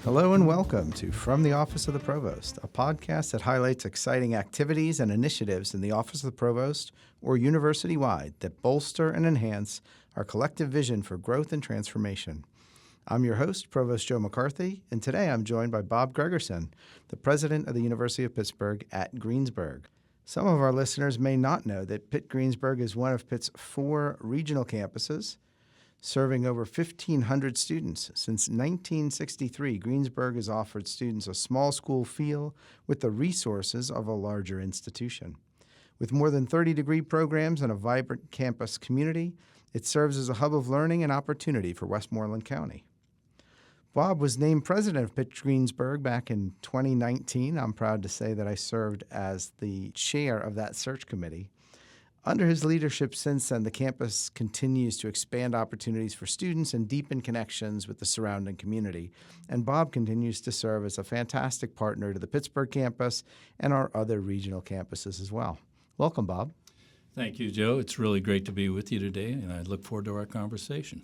Hello and welcome to From the Office of the Provost, a podcast that highlights exciting activities and initiatives in the Office of the Provost or university-wide that bolster and enhance our collective vision for growth and transformation. I'm your host, Provost Joe McCarthy, and today I'm joined by Bob Gregerson, the president of the University of Pittsburgh at Greensburg. Some of our listeners may not know that Pitt-Greensburg is one of Pitt's 4 regional campuses, serving over 1,500 students. Since 1963, Greensburg has offered students a small school feel with the resources of a larger institution. With more than 30 degree programs and a vibrant campus community, it serves as a hub of learning and opportunity for Westmoreland County. Bob was named president of Pitt-Greensburg back in 2019. I'm proud to say that I served as the chair of that search committee. Under his leadership since then, the campus continues to expand opportunities for students and deepen connections with the surrounding community. And Bob continues to serve as a fantastic partner to the Pittsburgh campus and our other regional campuses as well. Welcome, Bob. Thank you, Joe. It's really great to be with you today, and I look forward to our conversation.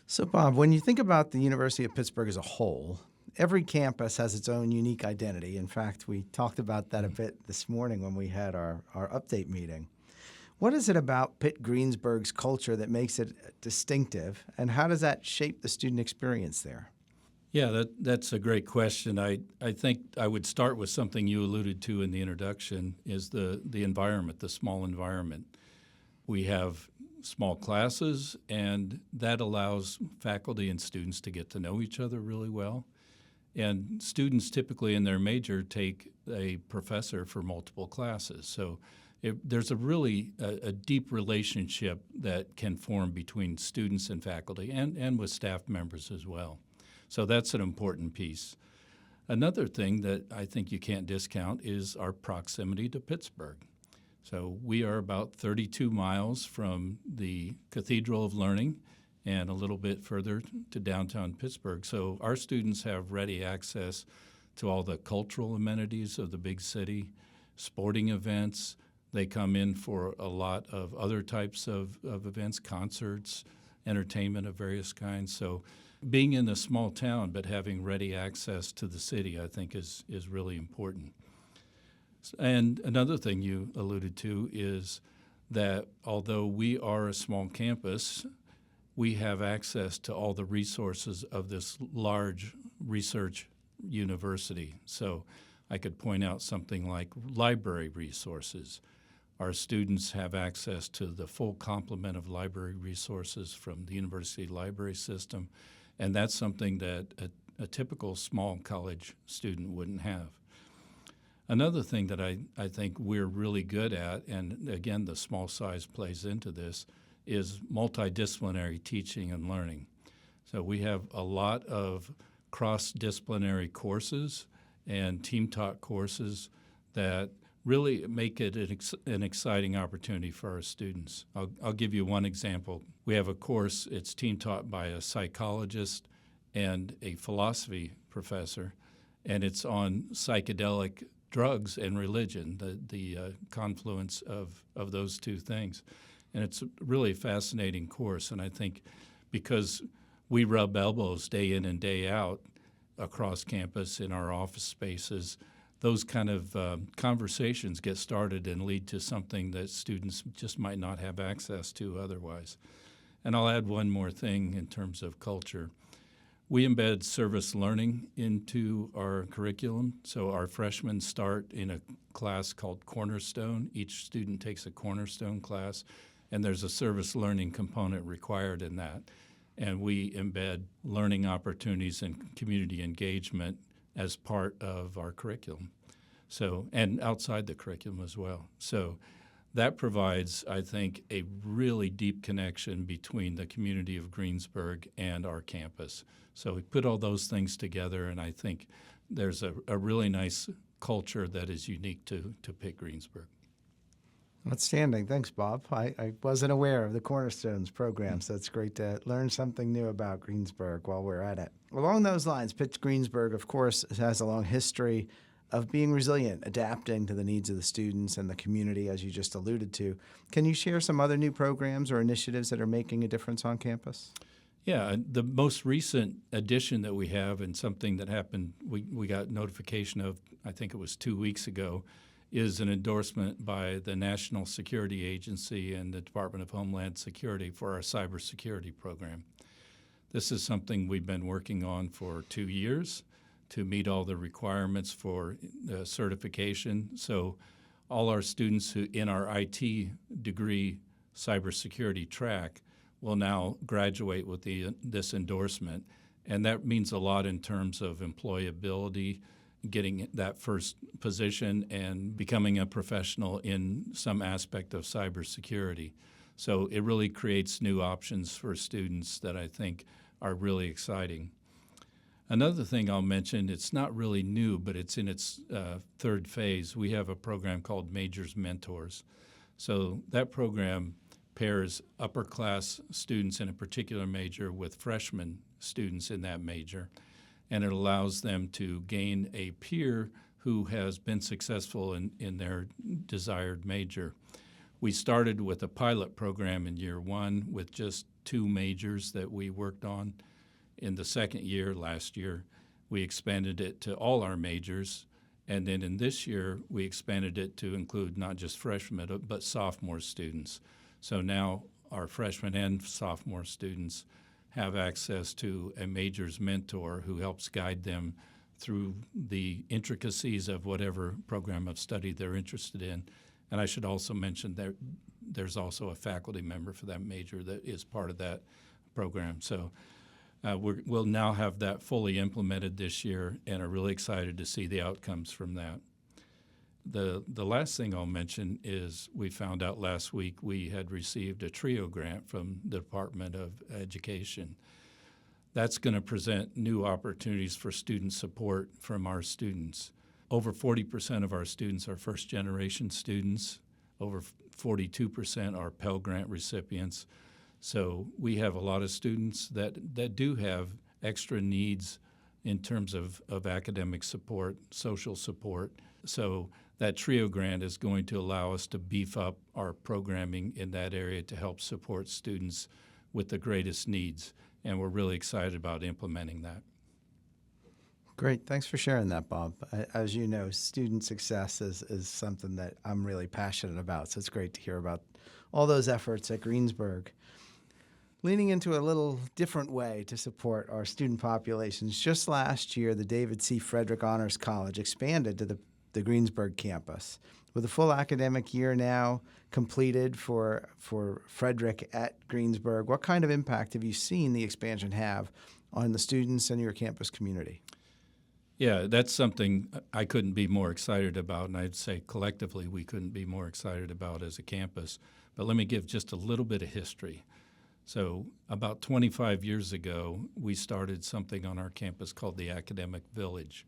So, Bob, when you think about the University of Pittsburgh as a whole, every campus has its own unique identity. In fact, we talked about that a bit this morning when we had our update meeting. What is it about Pitt-Greensburg's culture that makes it distinctive, and how does that shape the student experience there? Yeah, that's a great question. I think I would start with something you alluded to in the introduction, is the environment, the small environment. We have small classes, and that allows faculty and students to get to know each other really well. And students typically in their major take a professor for multiple classes. So there's a deep relationship that can form between students and faculty and with staff members as well. So that's an important piece. Another thing that I think you can't discount is our proximity to Pittsburgh. So we are about 32 miles from the Cathedral of Learning and a little bit further to downtown Pittsburgh. So our students have ready access to all the cultural amenities of the big city, sporting events. They come in for a lot of other types of events, concerts, entertainment of various kinds. So being in a small town but having ready access to the city, I think, is really important. And another thing you alluded to is that although we are a small campus, we have access to all the resources of this large research university. So I could point out something like library resources. Our students have access to the full complement of library resources from the university library system, and that's something that a typical small college student wouldn't have. Another thing that I think we're really good at, and again, the small size plays into this, is multidisciplinary teaching and learning. So we have a lot of cross-disciplinary courses and team-taught courses that really make it an exciting opportunity for our students. I'll give you one example. We have a course, it's team taught by a psychologist and a philosophy professor, and it's on psychedelic drugs and religion, the confluence of those two things. And it's a really fascinating course, and I think because we rub elbows day in and day out across campus in our office spaces, those kind of conversations get started and lead to something that students just might not have access to otherwise. And I'll add one more thing in terms of culture. We embed service learning into our curriculum. So our freshmen start in a class called Cornerstone. Each student takes a Cornerstone class, and there's a service learning component required in that. And we embed learning opportunities and community engagement as part of our curriculum, and outside the curriculum as well. So that provides, I think, a really deep connection between the community of Greensburg and our campus. So we put all those things together, and I think there's a really nice culture that is unique to Pitt-Greensburg. Outstanding. Thanks, Bob. I wasn't aware of the Cornerstones program, so it's great to learn something new about Greensburg while we're at it. Along those lines, Pitt-Greensburg, of course, has a long history of being resilient, adapting to the needs of the students and the community, as you just alluded to. Can you share some other new programs or initiatives that are making a difference on campus? Yeah, the most recent addition that we have, and something that happened, we got notification of, I think it was 2 weeks ago, is an endorsement by the National Security Agency and the Department of Homeland Security for our cybersecurity program. This is something we've been working on for 2 years to meet all the requirements for certification. So all our students who in our IT degree cybersecurity track will now graduate with this endorsement. And that means a lot in terms of employability, getting that first position and becoming a professional in some aspect of cybersecurity. So it really creates new options for students that I think are really exciting. Another thing I'll mention, it's not really new, but it's in its third phase. We have a program called Majors Mentors. So that program pairs upper class students in a particular major with freshman students in that major, and it allows them to gain a peer who has been successful in their desired major. We started with a pilot program in year one with just 2 majors that we worked on. In the second year, last year, we expanded it to all our majors. And then in this year, we expanded it to include not just freshmen, but sophomore students. So now our freshman and sophomore students have access to a majors mentor who helps guide them through the intricacies of whatever program of study they're interested in. And I should also mention that there's also a faculty member for that major that is part of that program. So we'll now have that fully implemented this year and are really excited to see the outcomes from that. The last thing I'll mention is we found out last week we had received a TRIO grant from the Department of Education. That's going to present new opportunities for student support from our students. Over 40% of our students are first-generation students. Over 42% are Pell Grant recipients. So we have a lot of students that do have extra needs in terms of academic support, social support. So that TRIO grant is going to allow us to beef up our programming in that area to help support students with the greatest needs. And we're really excited about implementing that. Great. Thanks for sharing that, Bob. As you know, student success is something that I'm really passionate about, so it's great to hear about all those efforts at Greensburg. Leaning into a little different way to support our student populations, just last year, the David C. Frederick Honors College expanded to the Greensburg campus. With a full academic year now completed for Frederick at Greensburg, what kind of impact have you seen the expansion have on the students and your campus community? Yeah, that's something I couldn't be more excited about, and I'd say collectively we couldn't be more excited about as a campus. But let me give just a little bit of history. So about 25 years ago, we started something on our campus called the Academic Village.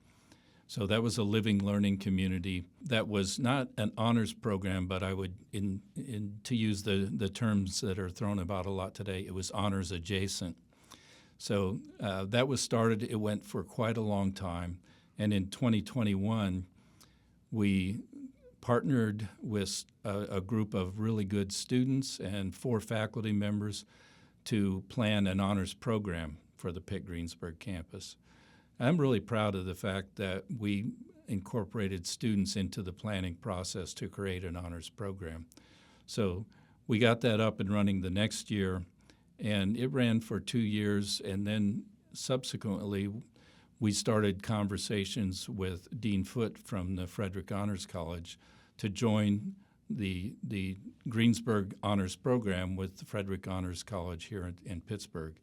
So that was a living learning community that was not an honors program, but I would, to use the terms that are thrown about a lot today, it was honors adjacent. So that was started. It went for quite a long time. And in 2021, we partnered with a group of really good students and 4 faculty members to plan an honors program for the Pitt-Greensburg campus. I'm really proud of the fact that we incorporated students into the planning process to create an honors program. So we got that up and running the next year, and it ran for 2 years, and then subsequently we started conversations with Dean Foote from the Frederick Honors College to join the Greensburg Honors Program with the Frederick Honors College here in Pittsburgh.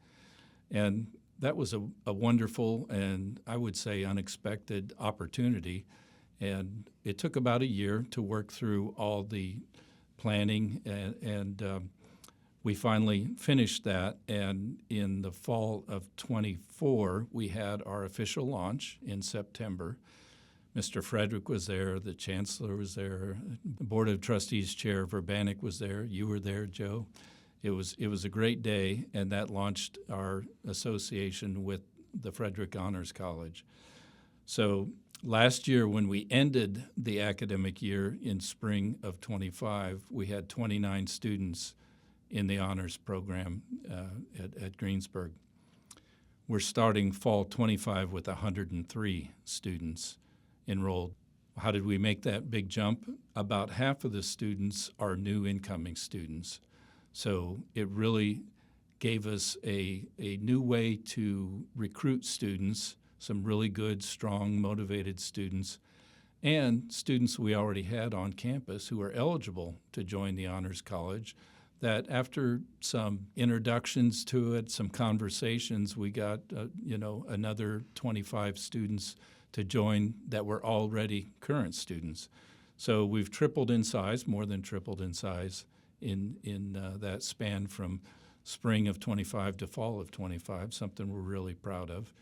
And that was a wonderful and I would say unexpected opportunity. And it took about a year to work through all the planning, and we finally finished that. And in the fall of '24, we had our official launch in September. Mr. Frederick was there, the chancellor was there, the Board of Trustees Chair Verbanek was there, you were there, Joe. It was a great day, and that launched our association with the Frederick Honors College. So last year, when we ended the academic year in spring of '25, we had 29 students in the honors program at Greensburg. We're starting fall 25 with 103 students enrolled. How did we make that big jump? About half of the students are new incoming students. So it really gave us a new way to recruit students, some really good, strong, motivated students, and students we already had on campus who are eligible to join the Honors College, that after some introductions to it, some conversations, we got another 25 students to join that were already current students. So we've tripled in size, more than tripled in size in that span from spring of 25 to fall of 25, something we're really proud of.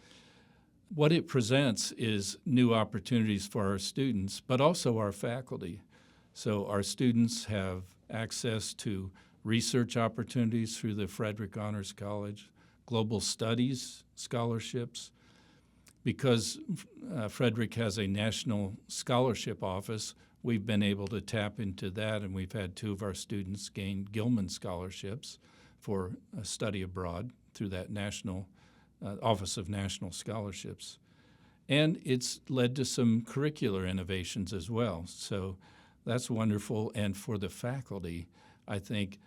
What it presents is new opportunities for our students, but also our faculty. So our students have access to research opportunities through the Frederick Honors College, global studies scholarships. Because Frederick has a national scholarship office, we've been able to tap into that, and we've had 2 of our students gain Gilman scholarships for a study abroad through that national Office of National Scholarships. And it's led to some curricular innovations as well. So that's wonderful. And for the faculty, I think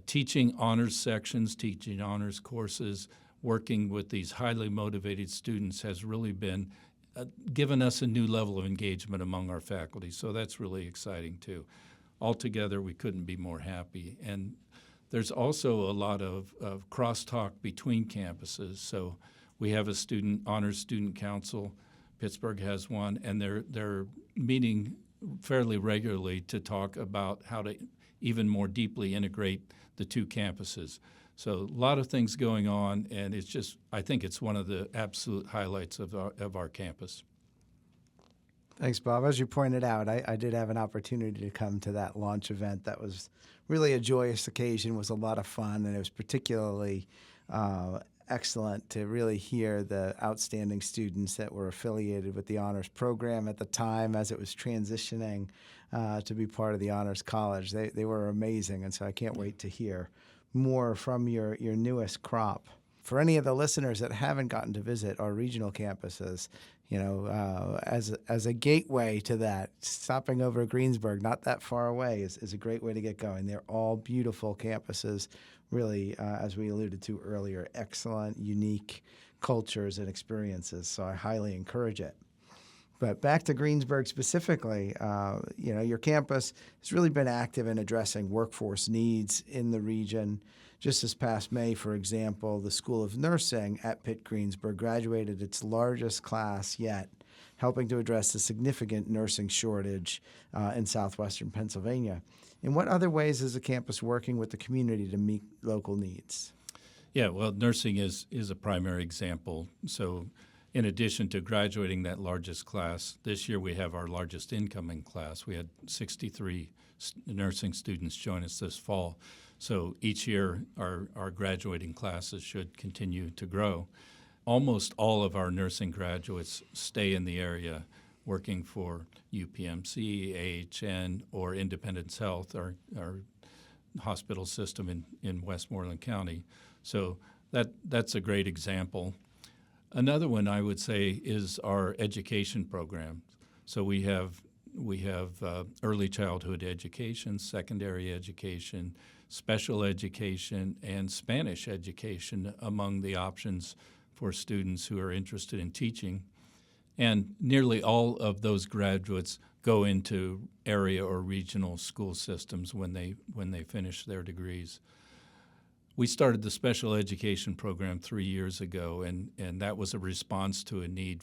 teaching honors sections, teaching honors courses, working with these highly motivated students has really been given us a new level of engagement among our faculty. So that's really exciting too. Altogether, we couldn't be more happy. And there's also a lot of crosstalk between campuses. So we have a honors student council. Pittsburgh has one, and they're meeting fairly regularly to talk about how to even more deeply integrate the 2 campuses. So a lot of things going on, and I think it's one of the absolute highlights of our campus. Thanks, Bob. As you pointed out, I did have an opportunity to come to that launch event. That was really a joyous occasion, was a lot of fun, and it was particularly excellent to really hear the outstanding students that were affiliated with the honors program at the time as it was transitioning to be part of the Honors College. They were amazing, and so I can't wait to hear more from your newest crop. For any of the listeners that haven't gotten to visit our regional campuses, as a gateway to that, stopping over at Greensburg, not that far away, is a great way to get going. They're all beautiful campuses, really, as we alluded to earlier, excellent, unique cultures and experiences, so I highly encourage it. But back to Greensburg specifically, your campus has really been active in addressing workforce needs in the region. Just this past May, for example, the School of Nursing at Pitt-Greensburg graduated its largest class yet, helping to address the significant nursing shortage in southwestern Pennsylvania. In what other ways is the campus working with the community to meet local needs? Yeah, well, nursing is a primary example. So in addition to graduating that largest class, this year we have our largest incoming class. We had 63 nursing students join us this fall. So each year our graduating classes should continue to grow. Almost all of our nursing graduates stay in the area working for UPMC, AHN, or Independence Health, our hospital system in Westmoreland County. So that's a great example. Another one I would say is our education program. So we have early childhood education, secondary education, special education, and Spanish education among the options for students who are interested in teaching. And nearly all of those graduates go into area or regional school systems when they finish their degrees. We started the special education program 3 years ago, and that was a response to a need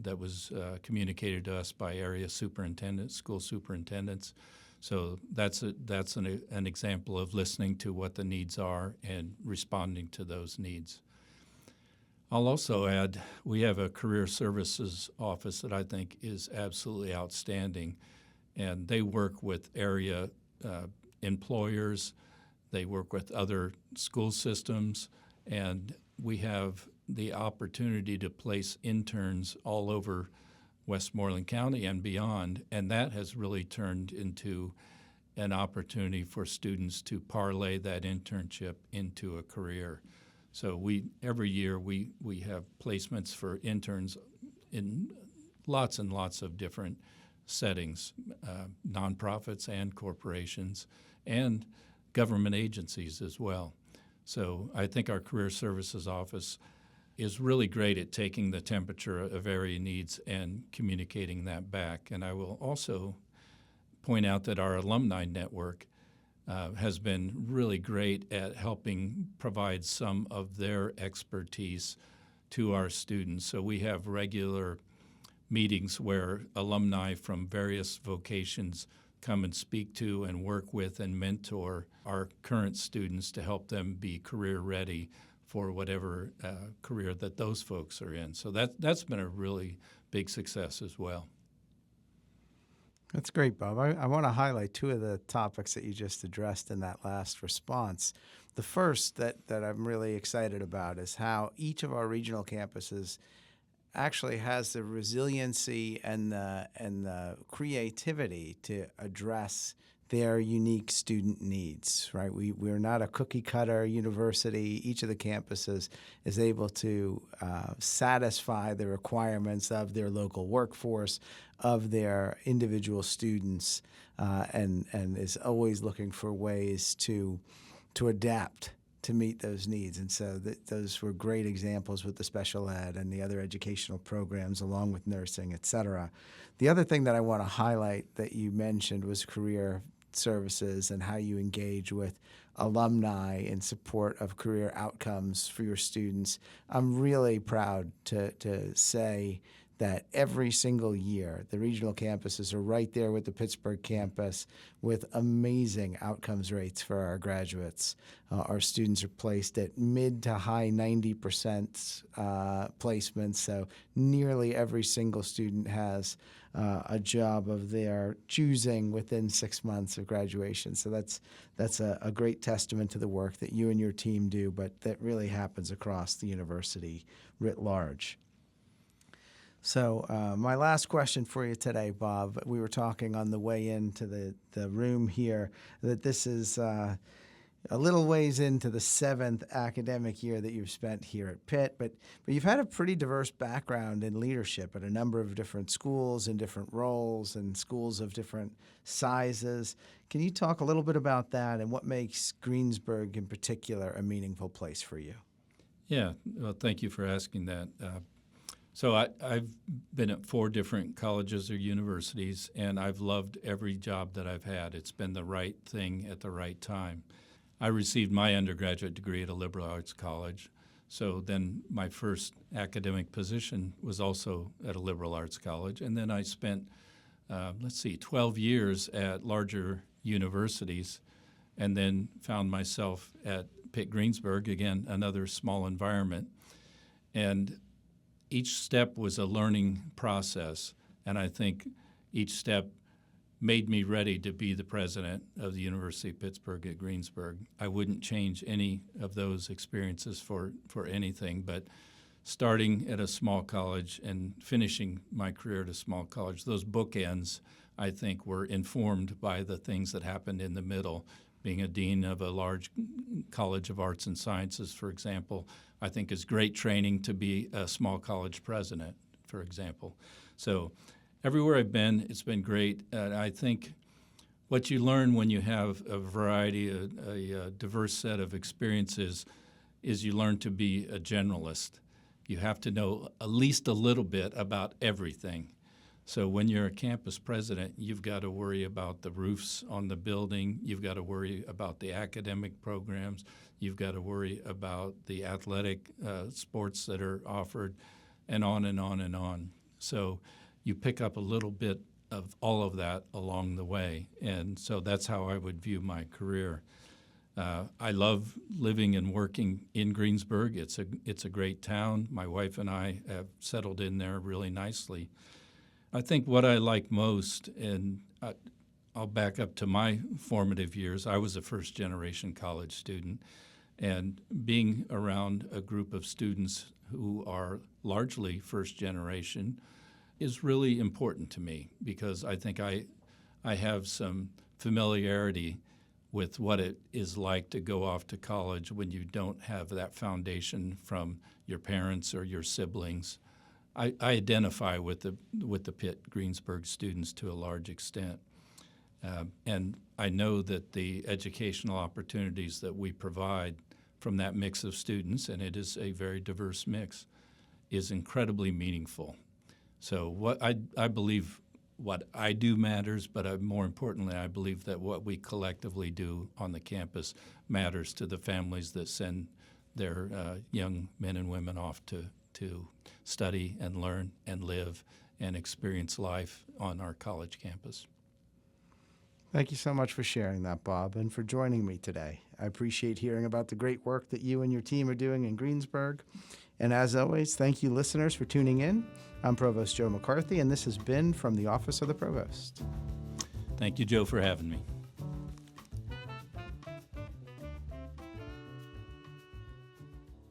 that was communicated to us by area superintendents, school superintendents. So that's an example of listening to what the needs are and responding to those needs. I'll also add, we have a career services office that I think is absolutely outstanding, and they work with area employers. They work with other school systems, and we have the opportunity to place interns all over Westmoreland County and beyond, and that has really turned into an opportunity for students to parlay that internship into a career. So every year we have placements for interns in lots and lots of different settings, nonprofits and corporations and government agencies as well. So I think our Career Services Office is really great at taking the temperature of area needs and communicating that back. And I will also point out that our alumni network has been really great at helping provide some of their expertise to our students. So we have regular meetings where alumni from various vocations come and speak to and work with and mentor our current students to help them be career ready for whatever career that those folks are in. So that's been a really big success as well. That's great, Bob. I want to highlight two of the topics that you just addressed in that last response. The first that I'm really excited about is how each of our regional campuses actually has the resiliency and the creativity to address their unique student needs, right? We're not a cookie-cutter university. Each of the campuses is able to satisfy the requirements of their local workforce, of their individual students, and is always looking for ways to adapt to meet those needs. And so those were great examples with the special ed and the other educational programs, along with nursing, et cetera. The other thing that I want to highlight that you mentioned was career services and how you engage with alumni in support of career outcomes for your students. I'm really proud to say that every single year, the regional campuses are right there with the Pittsburgh campus with amazing outcomes rates for our graduates. Our students are placed at mid to high 90% placements, so nearly every single student has a job of their choosing within 6 months of graduation. So that's a great testament to the work that you and your team do, but that really happens across the university writ large. So my last question for you today, Bob, we were talking on the way into the room here that this is a little ways into the 7th academic year that you've spent here at Pitt, but you've had a pretty diverse background in leadership at a number of different schools in different roles and schools of different sizes. Can you talk a little bit about that and what makes Greensburg in particular a meaningful place for you? Yeah, well, thank you for asking that. So I've been at 4 different colleges or universities, and I've loved every job that I've had. It's been the right thing at the right time. I received my undergraduate degree at a liberal arts college, so then my first academic position was also at a liberal arts college, and then I spent, 12 years at larger universities, and then found myself at Pitt-Greensburg, again, another small environment. And each step was a learning process, and I think each step made me ready to be the president of the University of Pittsburgh at Greensburg. I wouldn't change any of those experiences for anything, but starting at a small college and finishing my career at a small college, those bookends, I think, were informed by the things that happened in the middle. Being a dean of a large college of arts and sciences, for example, I think is great training to be a small college president, for example. So everywhere I've been, it's been great. I think what you learn when you have a variety, a diverse set of experiences, is you learn to be a generalist. You have to know at least a little bit about everything. So when you're a campus president, you've got to worry about the roofs on the building. You've got to worry about the academic programs. You've got to worry about the athletic sports that are offered, and on and on and on. So you pick up a little bit of all of that along the way. And so that's how I would view my career. I love living and working in Greensburg. It's a great town. My wife and I have settled in there really nicely. I think what I like most, and I'll back up to my formative years, I was a first-generation college student, and being around a group of students who are largely first-generation is really important to me because I think I have some familiarity with what it is like to go off to college when you don't have that foundation from your parents or your siblings. I identify with the Pitt-Greensburg students to a large extent. And I know that the educational opportunities that we provide from that mix of students, and it is a very diverse mix, is incredibly meaningful. So what I believe what I do matters, but more importantly, I believe that what we collectively do on the campus matters to the families that send their young men and women off to study and learn and live and experience life on our college campus. Thank you so much for sharing that, Bob, and for joining me today. I appreciate hearing about the great work that you and your team are doing in Greensburg. And as always, thank you, listeners, for tuning in. I'm Provost Joe McCarthy, and this has been From the Office of the Provost. Thank you, Joe, for having me.